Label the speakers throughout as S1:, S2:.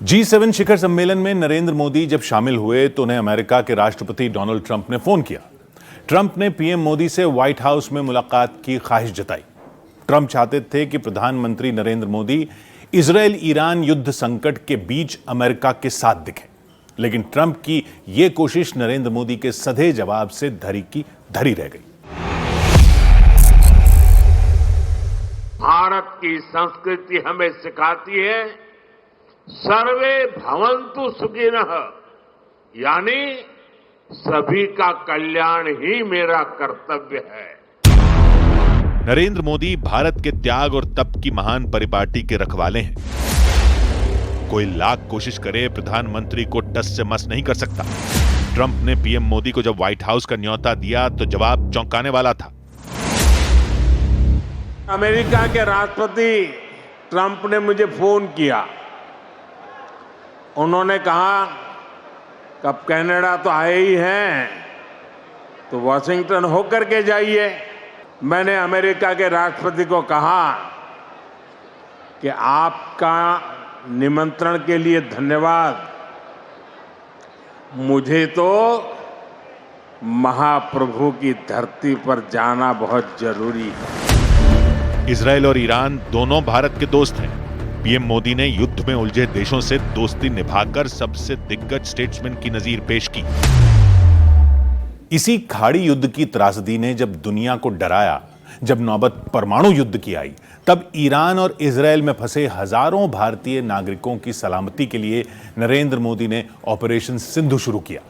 S1: G7 शिखर सम्मेलन में नरेंद्र मोदी जब शामिल हुए तो उन्हें अमेरिका के राष्ट्रपति डोनाल्ड ट्रंप ने फोन किया। ट्रंप ने पीएम मोदी से व्हाइट हाउस में मुलाकात की ख्वाहिश जताई। ट्रंप चाहते थे कि प्रधानमंत्री नरेंद्र मोदी इजरायल ईरान युद्ध संकट के बीच अमेरिका के साथ दिखें, लेकिन ट्रंप की यह कोशिश नरेंद्र मोदी के सधे जवाब से धरी की धरी रह गई।
S2: भारत की संस्कृति हमें सिखाती है सर्वे भवन्तु सुखिनः, यानी सभी का कल्याण ही मेरा कर्तव्य है।
S3: नरेंद्र मोदी भारत के त्याग और तप की महान परिपाटी के रखवाले हैं। कोई लाख कोशिश करे प्रधानमंत्री को टस से मस नहीं कर सकता। ट्रंप ने पीएम मोदी को जब व्हाइट हाउस का न्योता दिया तो जवाब चौंकाने वाला था।
S2: अमेरिका के राष्ट्रपति ट्रंप ने मुझे फोन किया। उन्होंने कहा कब कनाडा तो आए ही हैं तो वॉशिंगटन होकर के जाइए। मैंने अमेरिका के राष्ट्रपति को कहा कि आपका निमंत्रण के लिए धन्यवाद, मुझे तो महाप्रभु की धरती पर जाना बहुत जरूरी है।
S3: इजरायल और ईरान दोनों भारत के दोस्त हैं। पीएम मोदी ने युद्ध में उलझे देशों से दोस्ती निभाकर सबसे दिग्गज स्टेट्समैन की नजीर पेश की।
S1: इसी खाड़ी युद्ध की त्रासदी ने जब दुनिया को डराया, जब नौबत परमाणु युद्ध की आई, तब ईरान और इजरायल में फंसे हजारों भारतीय नागरिकों की सलामती के लिए नरेंद्र मोदी ने ऑपरेशन सिंधु शुरू किया।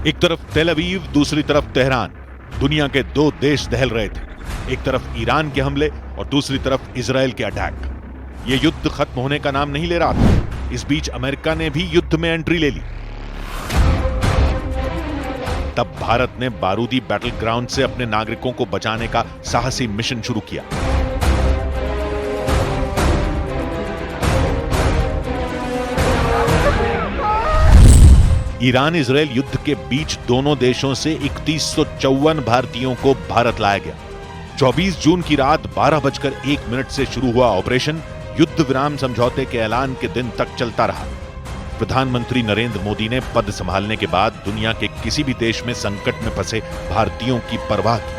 S3: एक तरफ तेल अवीव, दूसरी तरफ तेहरान, दुनिया के दो देश दहल रहे थे। एक तरफ ईरान के हमले और दूसरी तरफ इजरायल के अटैक। यह युद्ध खत्म होने का नाम नहीं ले रहा था। इस बीच अमेरिका ने भी युद्ध में एंट्री ले ली। तब भारत ने बारूदी बैटल ग्राउंड से अपने नागरिकों को बचाने का साहसी मिशन शुरू किया। ईरान इजरायल युद्ध के बीच दोनों देशों से 3154 भारतीयों को भारत लाया गया। 24 जून की रात 12:01 से शुरू हुआ ऑपरेशन युद्ध विराम समझौते के ऐलान के दिन तक चलता रहा। प्रधानमंत्री नरेंद्र मोदी ने पद संभालने के बाद दुनिया के किसी भी देश में संकट में फंसे भारतीयों की परवाह की।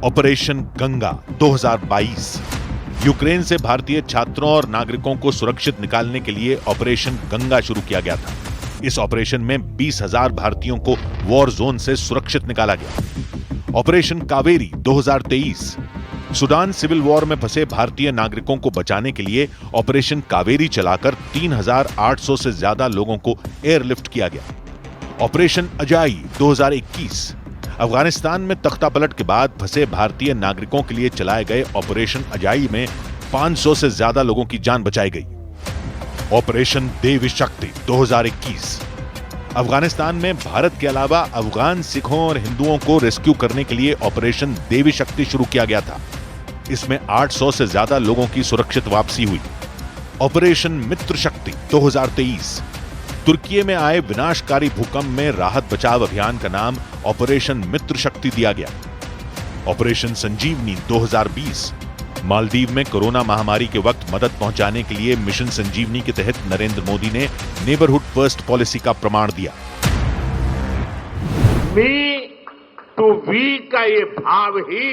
S3: ऑपरेशन गंगा 2022 यूक्रेन से भारतीय छात्रों और नागरिकों को सुरक्षित निकालने के लिए ऑपरेशन गंगा शुरू किया गया था। इस ऑपरेशन में 20,000 भारतीयों को वॉर जोन से सुरक्षित निकाला गया। Operation Kaveri 2023 Sudan civil war में फंसे भारतीय नागरिकों को बचाने के लिए ऑपरेशन कावेरी चलाकर 3,800 से ज्यादा लोगों को एयरलिफ्ट किया गया। ऑपरेशन अजाई 2021 अफगानिस्तान में तख्तापलट के बाद फंसे भारतीय नागरिकों के लिए चलाए गए ऑपरेशन अजाई में 500 से ज्यादा लोगों की जान बचाई गई। ऑपरेशन देवी शक्ति 2021 अफगानिस्तान में भारत के अलावा अफगान सिखों और हिंदुओं को रेस्क्यू करने के लिए ऑपरेशन देवी शक्ति शुरू किया गया था। इसमें 800 से ज्यादा लोगों की सुरक्षित वापसी हुई। ऑपरेशन मित्र शक्ति 2023 तुर्की में आए विनाशकारी भूकंप में राहत बचाव अभियान का नाम ऑपरेशन मित्र शक्ति दिया गया। ऑपरेशन संजीवनी 2020 मालदीव में कोरोना महामारी के वक्त मदद पहुंचाने के लिए मिशन संजीवनी के तहत नरेंद्र मोदी ने नेबरहुड फर्स्ट पॉलिसी का प्रमाण दिया।
S2: मी टू वी का ये भाव ही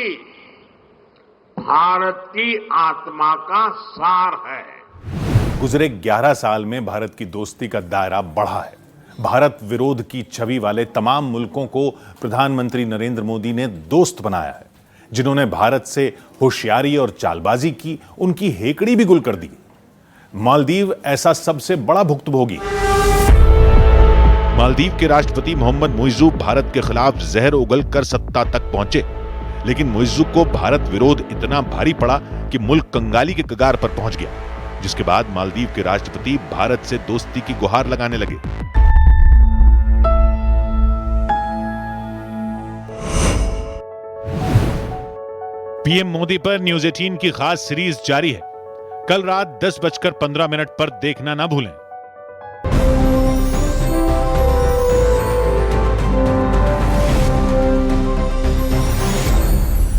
S2: भारत की आत्मा का सार है।
S1: गुजरे 11 साल में भारत की दोस्ती का दायरा बढ़ा है। भारत विरोध की छवि वाले तमाम मुल्कों को प्रधानमंत्री नरेंद्र मोदी ने दोस्त बनाया है। जिन्होंने भारत से होशियारी और चालबाजी की, उनकी हेकड़ी भी गुल कर दी। मालदीव ऐसा सबसे बड़ा भुक्तभोगी।
S3: मालदीव के राष्ट्रपति मोहम्मद मुइज़्ज़ू भारत के खिलाफ जहर उगलकर सत्ता तक पहुंचे, लेकिन मुइज़्ज़ू को भारत विरोध इतना भारी पड़ा कि मुल्क कंगाली के कगार पर पहुंच गया, जिसके बाद मालदीव के राष्ट्रपति भारत से दोस्ती की गुहार लगाने लगे। पीएम मोदी पर न्यूज़ 18 की खास सीरीज जारी है। कल रात 10:15 पर देखना ना भूलें।